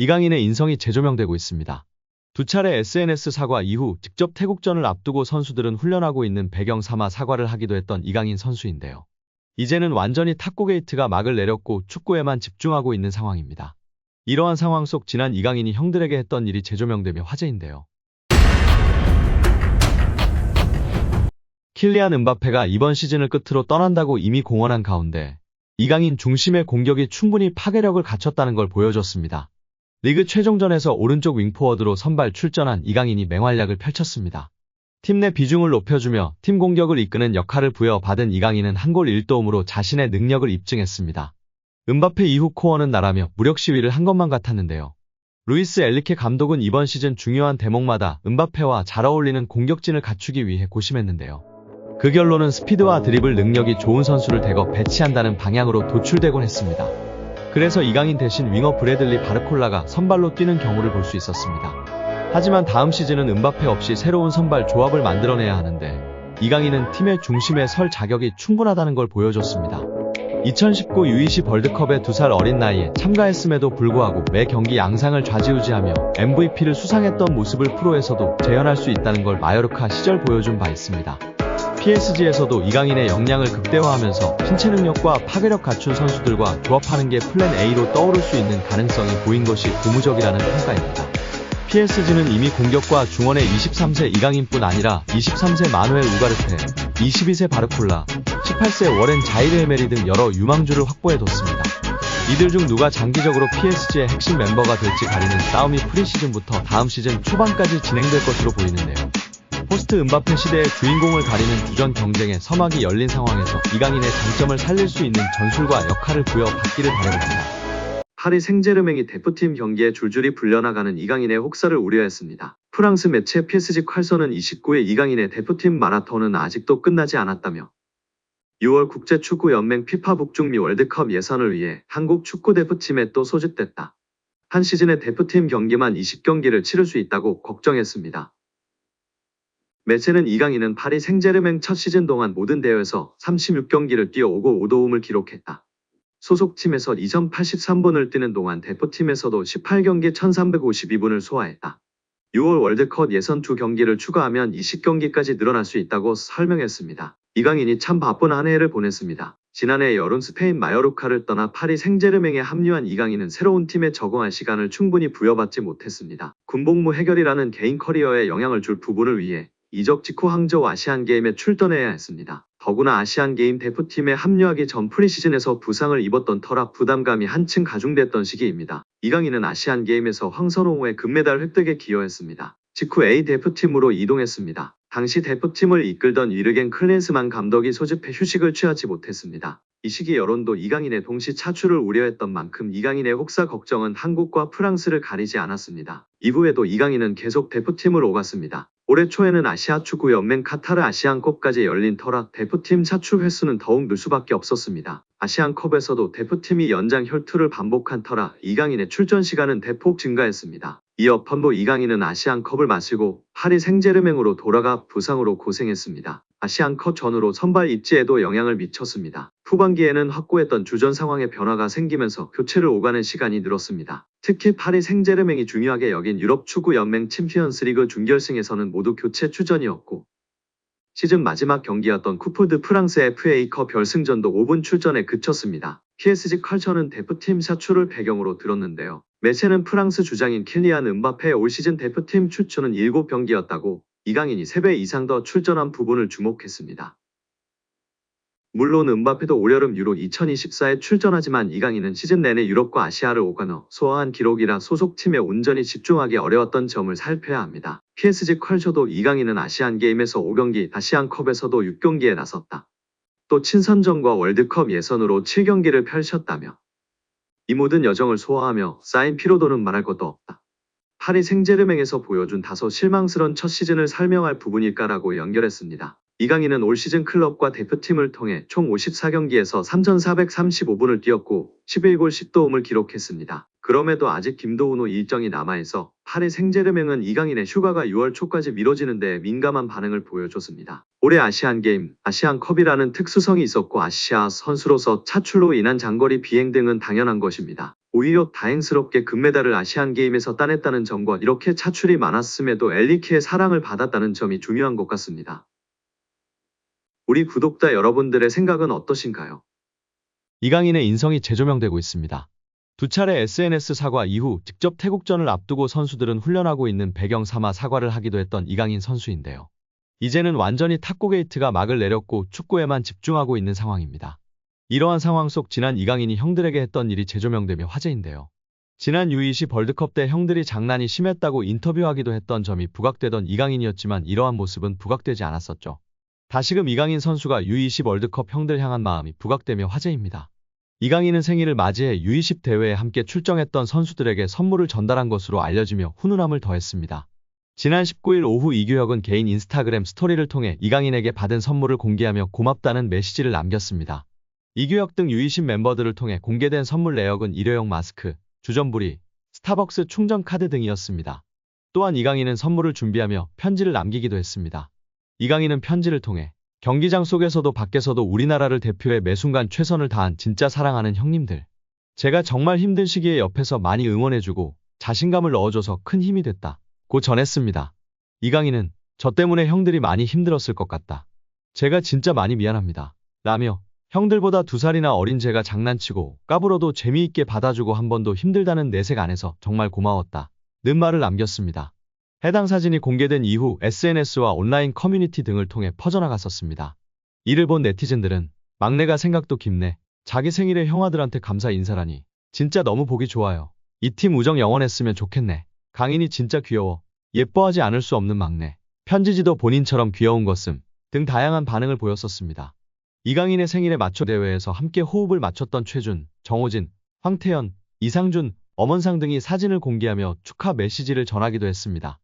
이강인의 인성이 재조명되고 있습니다. 두 차례 SNS 사과 이후 직접 태국전을 앞두고 선수들은 훈련하고 있는 배경 삼아 사과를 하기도 했던 이강인 선수인데요. 이제는 완전히 탁구 게이트가 막을 내렸고 축구에만 집중하고 있는 상황입니다. 이러한 상황 속 지난 이강인이 형들에게 했던 일이 재조명되며 화제인데요. 킬리안 음바페가 이번 시즌을 끝으로 떠난다고 이미 공언한 가운데 이강인 중심의 공격이 충분히 파괴력을 갖췄다는 걸 보여줬습니다. 리그 최종전에서 오른쪽 윙포워드로 선발 출전한 이강인이 맹활약을 펼쳤습니다. 팀 내 비중을 높여주며 팀 공격을 이끄는 역할을 부여받은 이강인은 한 골 1도움으로 자신의 능력을 입증했습니다. 음바페 이후 코어는 나라며 무력 시위를 한 것만 같았는데요. 루이스 엘리케 감독은 이번 시즌 중요한 대목마다 음바페와 잘 어울리는 공격진을 갖추기 위해 고심했는데요. 그 결론은 스피드와 드리블 능력이 좋은 선수를 대거 배치한다는 방향으로 도출되곤 했습니다. 그래서 이강인 대신 윙어 브래들리 바르콜라가 선발로 뛰는 경우를 볼 수 있었습니다. 하지만 다음 시즌은 음바페 없이 새로운 선발 조합을 만들어내야 하는데 이강인은 팀의 중심에 설 자격이 충분하다는 걸 보여줬습니다. 2019 U20 월드컵에 2살 어린 나이에 참가했음에도 불구하고 매 경기 양상을 좌지우지하며 MVP를 수상했던 모습을 프로에서도 재현할 수 있다는 걸 마요르카 시절 보여준 바 있습니다. PSG에서도 이강인의 역량을 극대화하면서 신체 능력과 파괴력 갖춘 선수들과 조합하는 게 플랜 A로 떠오를 수 있는 가능성이 보인 것이 고무적이라는 평가입니다. PSG는 이미 공격과 중원의 23세 이강인뿐 아니라 23세 마누엘 우가르테, 22세 바르콜라, 18세 워렌 자이르 에메리 등 여러 유망주를 확보해뒀습니다. 이들 중 누가 장기적으로 PSG의 핵심 멤버가 될지 가리는 싸움이 프리시즌부터 다음 시즌 초반까지 진행될 것으로 보이는데요. 포스트 음바페 시대의 주인공을 가리는 주전 경쟁의 서막이 열린 상황에서 이강인의 장점을 살릴 수 있는 전술과 역할을 부여받기를 바라봅니다. 파리 생제르맹이 대표팀 경기에 줄줄이 불려나가는 이강인의 혹사를 우려했습니다. 프랑스 매체 PSG 콸선은 29일 이강인의 대표팀 마라톤은 아직도 끝나지 않았다며 6월 국제축구연맹 피파 북중미 월드컵 예선을 위해 한국 축구대표팀에 또 소집됐다. 한 시즌의 대표팀 경기만 20경기를 치를 수 있다고 걱정했습니다. 매체는 이강인은 파리 생제르맹 첫 시즌 동안 모든 대회에서 36경기를 뛰어오고 5도움을 기록했다. 소속팀에서 2083분을 뛰는 동안 대표팀에서도 18경기 1352분을 소화했다. 6월 월드컵 예선 2경기를 추가하면 20경기까지 늘어날 수 있다고 설명했습니다. 이강인이 참 바쁜 한 해를 보냈습니다. 지난해 여름 스페인 마요르카를 떠나 파리 생제르맹에 합류한 이강인은 새로운 팀에 적응할 시간을 충분히 부여받지 못했습니다. 군복무 해결이라는 개인 커리어에 영향을 줄 부분을 위해 이적 직후 항저우 아시안게임에 출전해야 했습니다. 더구나 아시안게임 대표팀에 합류하기 전 프리시즌에서 부상을 입었던 터라 부담감이 한층 가중됐던 시기입니다. 이강인은 아시안게임에서 황선홍의 금메달 획득에 기여했습니다. 직후 A 대표팀으로 이동했습니다. 당시 대표팀을 이끌던 위르겐 클린스만 감독이 소집해 휴식을 취하지 못했습니다. 이 시기 여론도 이강인의 동시 차출을 우려했던 만큼 이강인의 혹사 걱정은 한국과 프랑스를 가리지 않았습니다. 이후에도 이강인은 계속 대표팀을 오갔습니다. 올해 초에는 아시아축구연맹 카타르 아시안컵까지 열린 터라 대표팀 차출 횟수는 더욱 늘 수밖에 없었습니다. 아시안컵에서도 대표팀이 연장 혈투를 반복한 터라 이강인의 출전 시간은 대폭 증가했습니다. 이어 펀도 이강인은 아시안컵을 마치고 파리 생제르맹으로 돌아가 부상으로 고생했습니다. 아시안컵 전후로 선발 입지에도 영향을 미쳤습니다. 후반기에는 확고했던 주전 상황에 변화가 생기면서 교체를 오가는 시간이 늘었습니다. 특히 파리 생제르맹이 중요하게 여긴 유럽 축구 연맹 챔피언스리그 준결승에서는 모두 교체 출전이었고 시즌 마지막 경기였던 쿠프 드 프랑스 FA컵 결승전도 5분 출전에 그쳤습니다. PSG 컬처는 대표팀 사출을 배경으로 들었는데요. 매체는 프랑스 주장인 킬리안 음바페의 올 시즌 대표팀 출전은 7경기였다고 이강인이 3배 이상 더 출전한 부분을 주목했습니다. 물론 음바페도 올여름 유로 2024에 출전하지만 이강인은 시즌 내내 유럽과 아시아를 오가며 소화한 기록이라 소속팀에 온전히 집중하기 어려웠던 점을 살펴야 합니다. PSG 컬처도 이강인은 아시안게임에서 5경기, 아시안컵에서도 6경기에 나섰다. 또 친선전과 월드컵 예선으로 7경기를 펼쳤다며 이 모든 여정을 소화하며 쌓인 피로도는 말할 것도 없다. 파리 생제르맹에서 보여준 다소 실망스런 첫 시즌을 설명할 부분일까라고 연결했습니다. 이강인은 올 시즌 클럽과 대표팀을 통해 총 54경기에서 3,435분을 뛰었고 11골 10도움을 기록했습니다. 그럼에도 아직 김도훈호 일정이 남아있어 파리 생제르맹은 이강인의 휴가가 6월 초까지 미뤄지는 데 민감한 반응을 보여줬습니다. 올해 아시안게임, 아시안컵이라는 특수성이 있었고 아시아 선수로서 차출로 인한 장거리 비행 등은 당연한 것입니다. 오히려 다행스럽게 금메달을 아시안게임에서 따냈다는 점과 이렇게 차출이 많았음에도 엘리케의 사랑을 받았다는 점이 중요한 것 같습니다. 우리 구독자 여러분들의 생각은 어떠신가요? 이강인의 인성이 재조명되고 있습니다. 두 차례 SNS 사과 이후 직접 태국전을 앞두고 선수들은 훈련하고 있는 배경 삼아 사과를 하기도 했던 이강인 선수인데요. 이제는 완전히 탁구 게이트가 막을 내렸고 축구에만 집중하고 있는 상황입니다. 이러한 상황 속 지난 이강인이 형들에게 했던 일이 재조명되며 화제인데요. 지난 U20 월드컵 때 형들이 장난이 심했다고 인터뷰하기도 했던 점이 부각되던 이강인이었지만 이러한 모습은 부각되지 않았었죠. 다시금 이강인 선수가 U20 월드컵 형들 향한 마음이 부각되며 화제입니다. 이강인은 생일을 맞이해 U20 대회에 함께 출정했던 선수들에게 선물을 전달한 것으로 알려지며 훈훈함을 더했습니다. 지난 19일 오후 이규혁은 개인 인스타그램 스토리를 통해 이강인에게 받은 선물을 공개하며 고맙다는 메시지를 남겼습니다. 이규혁 등 U20 멤버들을 통해 공개된 선물 내역은 일회용 마스크, 주전부리, 스타벅스 충전 카드 등이었습니다. 또한 이강인은 선물을 준비하며 편지를 남기기도 했습니다. 이강인은 편지를 통해 경기장 속에서도 밖에서도 우리나라를 대표해 매순간 최선을 다한 진짜 사랑하는 형님들. 제가 정말 힘든 시기에 옆에서 많이 응원해주고 자신감을 넣어줘서 큰 힘이 됐다. 고 전했습니다. 이강인은 저 때문에 형들이 많이 힘들었을 것 같다. 제가 진짜 많이 미안합니다. 라며 형들보다 2살이나 어린 제가 장난치고 까불어도 재미있게 받아주고 한 번도 힘들다는 내색 안 해서 정말 고마웠다. 는 말을 남겼습니다. 해당 사진이 공개된 이후 SNS와 온라인 커뮤니티 등을 통해 퍼져나갔었습니다. 이를 본 네티즌들은 막내가 생각도 깊네. 자기 생일에 형아들한테 감사 인사라니. 진짜 너무 보기 좋아요. 이 팀 우정 영원했으면 좋겠네. 강인이 진짜 귀여워. 예뻐하지 않을 수 없는 막내. 편지지도 본인처럼 귀여운 것음. 등 다양한 반응을 보였었습니다. 이강인의 생일에 맞춰 대회에서 함께 호흡을 맞췄던 최준, 정호진, 황태현, 이상준, 엄원상 등이 사진을 공개하며 축하 메시지를 전하기도 했습니다.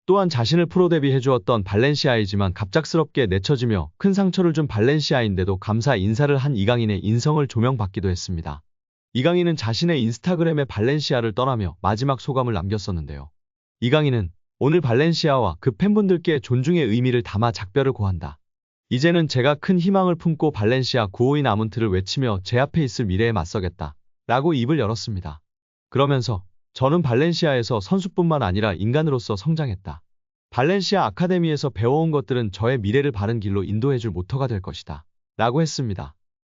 또한 자신을 프로 데뷔해주었던 발렌시아이지만 갑작스럽게 내쳐지며 큰 상처를 준 발렌시아인데도 감사 인사를 한 이강인의 인성을 조명받기도 했습니다. 이강인은 자신의 인스타그램에 발렌시아를 떠나며 마지막 소감을 남겼었는데요. 이강인은 오늘 발렌시아와 그 팬분들께 존중의 의미를 담아 작별을 고한다. 이제는 제가 큰 희망을 품고 발렌시아 9호인 아문트를 외치며 제 앞에 있을 미래에 맞서겠다. 라고 입을 열었습니다. 그러면서 저는 발렌시아에서 선수뿐만 아니라 인간으로서 성장했다. 발렌시아 아카데미에서 배워온 것들은 저의 미래를 바른 길로 인도해줄 모터가 될 것이다. 라고 했습니다.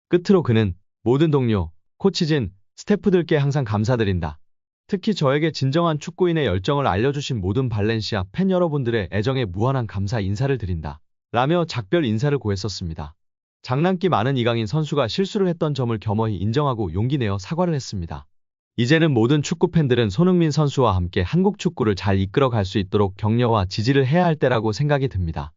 끝으로 그는 모든 동료, 코치진, 스태프들께 항상 감사드린다. 특히 저에게 진정한 축구인의 열정을 알려주신 모든 발렌시아 팬 여러분들의 애정에 무한한 감사 인사를 드린다. 라며 작별 인사를 고했었습니다. 장난기 많은 이강인 선수가 실수를 했던 점을 겸허히 인정하고 용기 내어 사과를 했습니다. 이제는 모든 축구 팬들은 손흥민 선수와 함께 한국 축구를 잘 이끌어 갈 수 있도록 격려와 지지를 해야 할 때라고 생각이 듭니다.